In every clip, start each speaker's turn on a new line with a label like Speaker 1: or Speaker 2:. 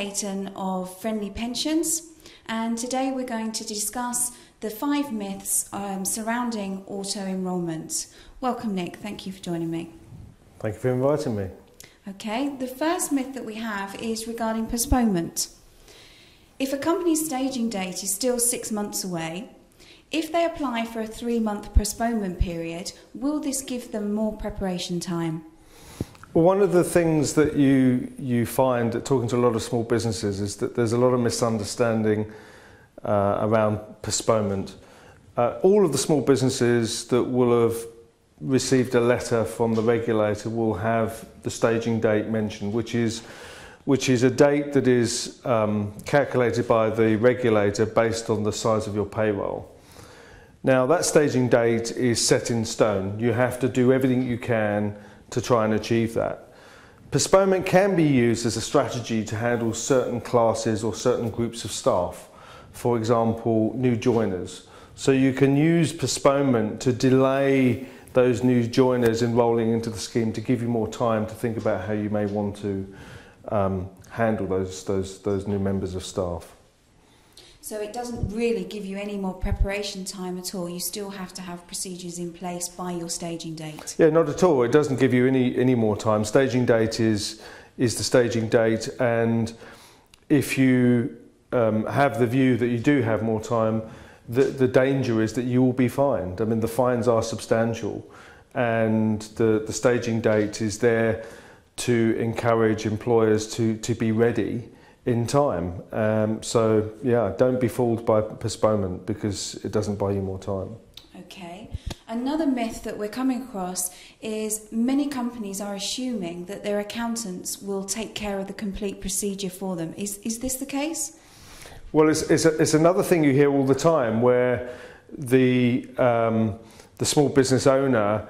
Speaker 1: Ayton of Friendly Pensions, and today we're going to discuss the 5 myths surrounding auto-enrolment. Welcome, Nick. Thank you for joining me.
Speaker 2: Thank you for inviting me.
Speaker 1: Okay, the first myth that we have is regarding postponement. If a company's staging date is still 6 months away, if they apply for a 3-month postponement period, will this give them more preparation time?
Speaker 2: Well, one of the things that you find at talking to a lot of small businesses is that there's a lot of misunderstanding around postponement. All of the small businesses that will have received a letter from the regulator will have the staging date mentioned, which is a date that is calculated by the regulator based on the size of your payroll. Now, that staging date is set in stone. You have to do everything you can to try and achieve that. Postponement can be used as a strategy to handle certain classes or certain groups of staff. For example, new joiners. So you can use postponement to delay those new joiners enrolling into the scheme to give you more time to think about how you may want to handle those new members of staff.
Speaker 1: So it doesn't really give you any more preparation time at all. You still have to have procedures in place by your staging date.
Speaker 2: Yeah, not at all. It doesn't give you any more time. Staging date is the staging date, and if you have the view that you do have more time, the danger is that you will be fined. I mean, the fines are substantial, and the staging date is there to encourage employers to be ready in time. So yeah, don't be fooled by postponement because it doesn't buy you more time.
Speaker 1: Okay. Another myth that we're coming across is many companies are assuming that their accountants will take care of the complete procedure for them. Is this the case?
Speaker 2: Well, it's another thing you hear all the time, where the small business owner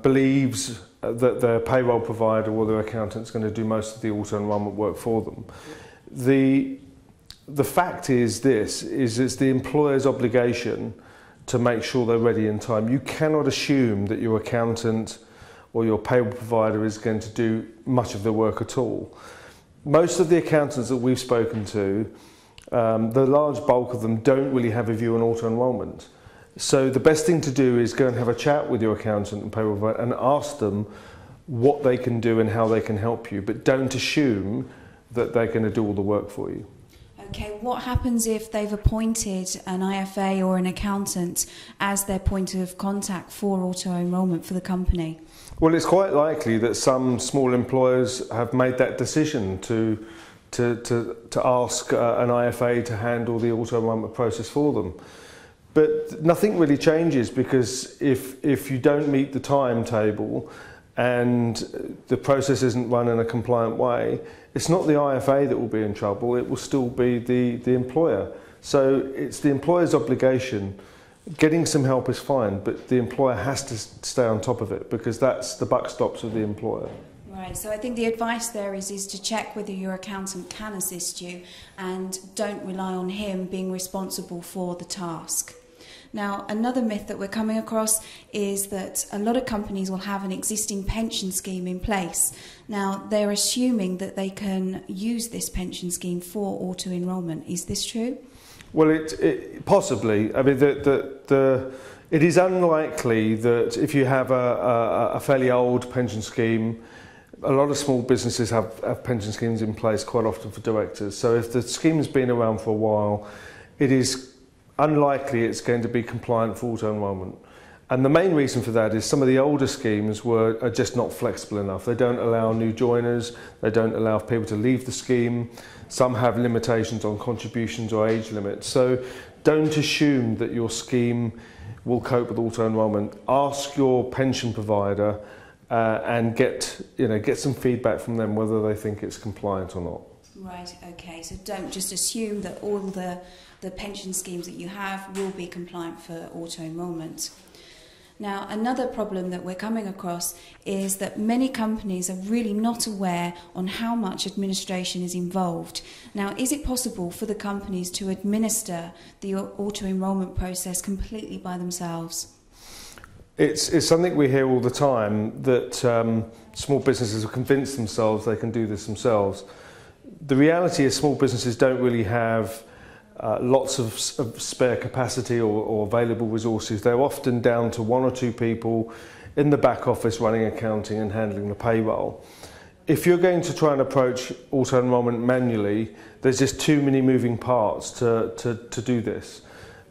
Speaker 2: believes that their payroll provider or their accountant is going to do most of the auto-enrolment work for them. The fact is it's the employer's obligation to make sure they're ready in time. You cannot assume that your accountant or your payroll provider is going to do much of the work at all. Most of the accountants that we've spoken to, the large bulk of them don't really have a view on auto-enrolment. So the best thing to do is go and have a chat with your accountant and payroll provider and ask them what they can do and how they can help you, but don't assume that they're going to do all the work for you.
Speaker 1: Okay, what happens if they've appointed an IFA or an accountant as their point of contact for auto-enrolment for the company?
Speaker 2: Well, it's quite likely that some small employers have made that decision to ask an IFA to handle the auto-enrolment process for them. But nothing really changes, because if you don't meet the timetable and the process isn't run in a compliant way, it's not the IFA that will be in trouble, it will still be the employer. So it's the employer's obligation. Getting some help is fine, but the employer has to stay on top of it, because that's the buck stops with the employer.
Speaker 1: Right, so I think the advice there is to check whether your accountant can assist you and don't rely on him being responsible for the task. Now, another myth that we're coming across is that a lot of companies will have an existing pension scheme in place. Now, they're assuming that they can use this pension scheme for auto-enrolment. Is this true?
Speaker 2: Well, it possibly. I mean, it is unlikely that if you have a fairly old pension scheme, a lot of small businesses have pension schemes in place quite often for directors. So if the scheme's been around for a while, it is unlikely it's going to be compliant for auto-enrolment. And the main reason for that is some of the older schemes are just not flexible enough. They don't allow new joiners, they don't allow people to leave the scheme. Some have limitations on contributions or age limits. So don't assume that your scheme will cope with auto-enrolment. Ask your pension provider and get some feedback from them whether they think it's compliant or not.
Speaker 1: Right, okay, so don't just assume that all the pension schemes that you have will be compliant for auto-enrolment. Now, another problem that we're coming across is that many companies are really not aware on how much administration is involved. Now, is it possible for the companies to administer the auto-enrolment process completely by themselves?
Speaker 2: It's something we hear all the time, that small businesses have convinced themselves they can do this themselves. the reality is small businesses don't really have lots of spare capacity or available resources. They're often down to 1 or 2 people in the back office running accounting and handling the payroll. If you're going to try and approach auto-enrolment manually, there's just too many moving parts to do this.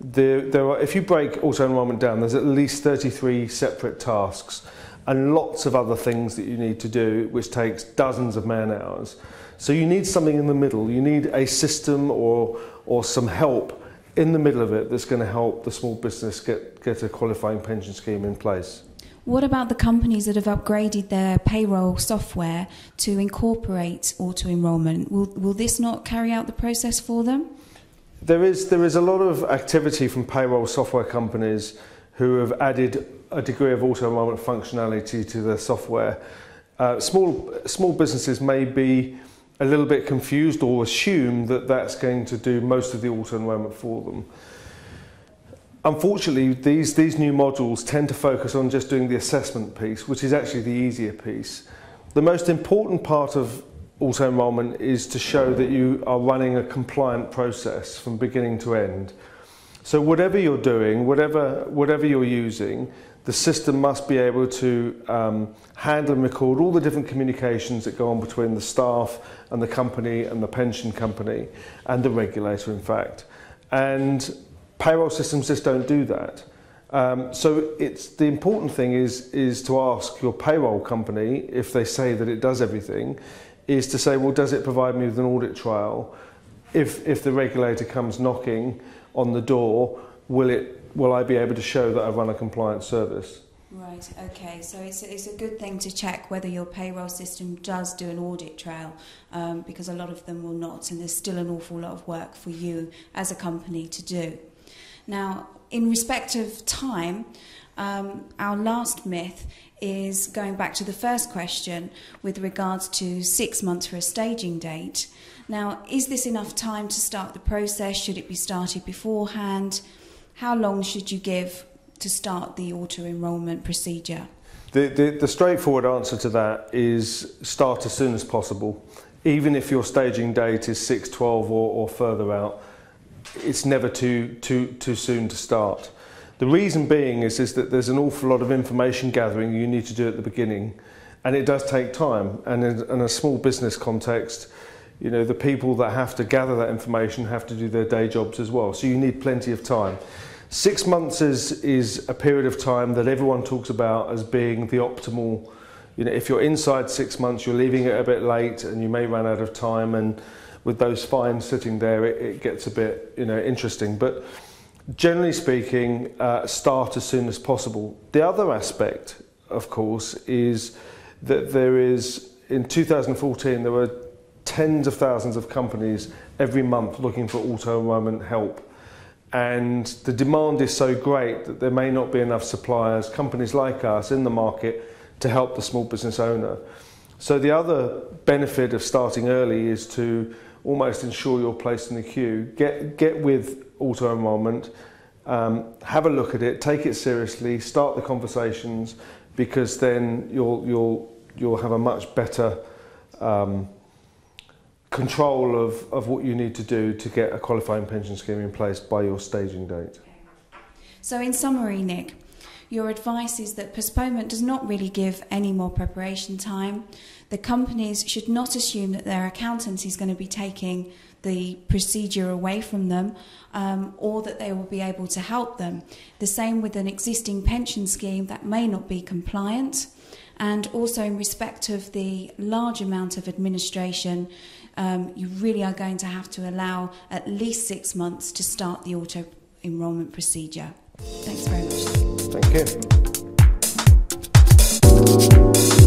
Speaker 2: If you break auto-enrolment down, there's at least 33 separate tasks and lots of other things that you need to do, which takes dozens of man-hours. So you need something in the middle. You need a system or some help in the middle of it that's going to help the small business get a qualifying pension scheme in place.
Speaker 1: What about the companies that have upgraded their payroll software to incorporate auto-enrolment? Will this not carry out the process for them?
Speaker 2: There is a lot of activity from payroll software companies who have added a degree of auto-enrolment functionality to their software. Small businesses may be a little bit confused or assume that that's going to do most of the auto-enrolment for them. Unfortunately, these new modules tend to focus on just doing the assessment piece, which is actually the easier piece. The most important part of auto-enrolment is to show that you are running a compliant process from beginning to end. So whatever you're doing, whatever you're using, the system must be able to handle and record all the different communications that go on between the staff and the company and the pension company and the regulator, in fact. And payroll systems just don't do that. So the important thing is to ask your payroll company, if they say that it does everything, is to say, well, does it provide me with an audit trail? If the regulator comes knocking on the door, will I be able to show that I run a compliant service?
Speaker 1: Right, okay, so it's a good thing to check whether your payroll system does do an audit trail, because a lot of them will not, and there's still an awful lot of work for you as a company to do. Now, in respect of time, our last myth is going back to the first question with regards to 6 months for a staging date. Now, is this enough time to start the process? Should it be started beforehand? How long should you give to start the auto-enrolment procedure?
Speaker 2: The straightforward answer to that is start as soon as possible. Even if your staging date is 6, 12 or further out, it's never too soon to start. The reason being is that there's an awful lot of information gathering you need to do at the beginning, and it does take time. And in a small business context, you know, the people that have to gather that information have to do their day jobs as well. So you need plenty of time. 6 months is a period of time that everyone talks about as being the optimal. You know, if you're inside 6 months, you're leaving it a bit late and you may run out of time, and with those fines sitting there, it gets a bit, you know, interesting. But generally speaking, start as soon as possible. The other aspect, of course, is that in 2014, there were tens of thousands of companies every month looking for auto-enrolment help. And the demand is so great that there may not be enough suppliers, companies like us, in the market to help the small business owner. So the other benefit of starting early is to almost ensure you're placed in the queue. Get with auto-enrolment, have a look at it, take it seriously, start the conversations, because then you'll have a much better control of what you need to do to get a qualifying pension scheme in place by your staging date.
Speaker 1: So in summary, Nick, your advice is that postponement does not really give any more preparation time. The companies should not assume that their accountant is going to be taking the procedure away from them, or that they will be able to help them. The same with an existing pension scheme that may not be compliant. And also in respect of the large amount of administration, you really are going to have to allow at least 6 months to start the auto-enrolment procedure. Thanks very much.
Speaker 2: Thank you.